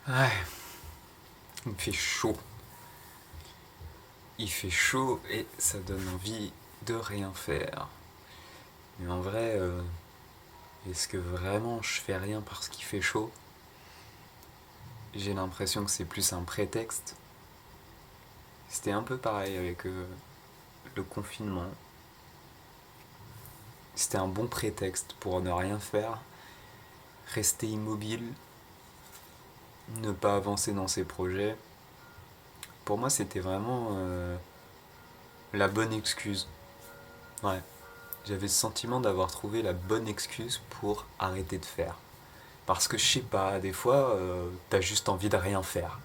Ouais, il fait chaud. Il fait chaud et ça donne envie de rien faire. Mais en vrai, est-ce que vraiment je fais rien parce qu'il fait chaud? J'ai l'impression que c'est plus un prétexte. C'était un peu pareil avec le confinement. C'était un bon prétexte pour ne rien faire, rester immobile, ne pas avancer dans ses projets. Pour moi, c'était vraiment la bonne excuse. Ouais. J'avais le sentiment d'avoir trouvé la bonne excuse pour arrêter de faire. Parce que je sais pas, des fois, t'as juste envie de rien faire.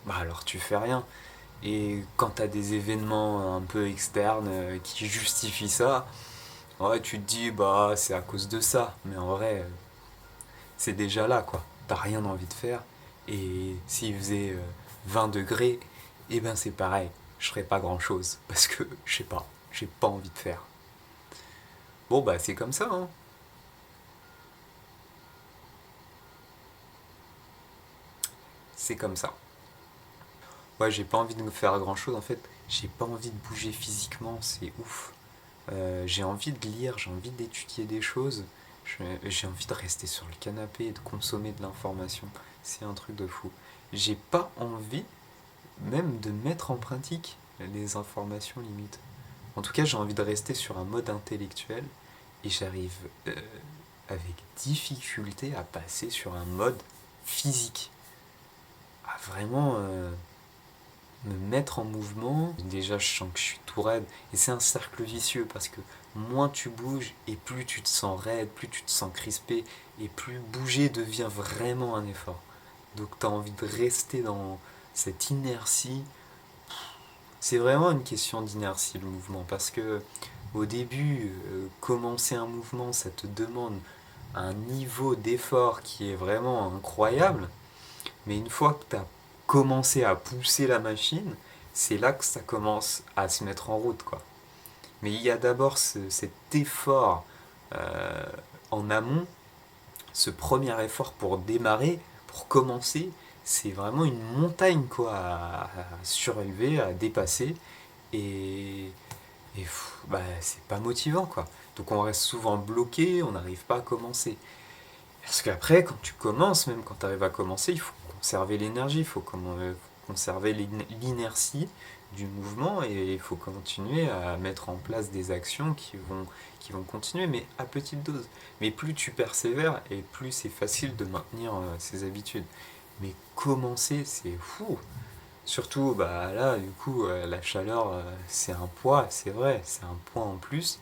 Bah alors tu fais rien. Et quand t'as des événements un peu externes qui justifient ça, ouais, tu te dis, bah c'est à cause de ça. Mais en vrai, c'est déjà là, quoi. T'as rien envie de faire. Et s'il faisait 20 degrés, eh ben c'est pareil. Je ferais pas grand chose. Parce que, je sais pas, j'ai pas envie de faire. Bon, bah c'est comme ça, hein. C'est comme ça. Ouais, j'ai pas envie de me faire grand chose en fait. J'ai pas envie de bouger physiquement, c'est ouf. J'ai envie de lire, j'ai envie d'étudier des choses. J'ai envie de rester sur le canapé et de consommer de l'information. C'est un truc de fou. J'ai pas envie même de mettre en pratique les informations limite. En tout cas, j'ai envie de rester sur un mode intellectuel et j'arrive avec difficulté à passer sur un mode physique. À vraiment me mettre en mouvement. Déjà, je sens que je suis tout raide. Et c'est un cercle vicieux parce que moins tu bouges et plus tu te sens raide, plus tu te sens crispé et plus bouger devient vraiment un effort. Donc tu as envie de rester dans cette inertie. C'est vraiment une question d'inertie le mouvement parce que au début, commencer un mouvement, ça te demande un niveau d'effort qui est vraiment incroyable. Mais une fois que tu as commencé à pousser la machine, c'est là que ça commence à se mettre en route, quoi. Mais il y a d'abord cet effort euh, en amont, ce premier effort pour démarrer, pour commencer, c'est vraiment une montagne quoi à surélever, à dépasser, et, bah, c'est pas motivant quoi. Donc on reste souvent bloqué, on n'arrive pas à commencer. Parce qu'après, quand tu commences, même quand tu arrives à commencer, il faut conserver l'énergie, il faut conserver l'inertie du mouvement et il faut continuer à mettre en place des actions qui vont continuer, mais à petite dose. Mais plus tu persévères et plus c'est facile de maintenir ces habitudes. Mais commencer, c'est fou. Surtout, bah là, du coup, la chaleur, c'est un poids, c'est vrai, c'est un poids en plus.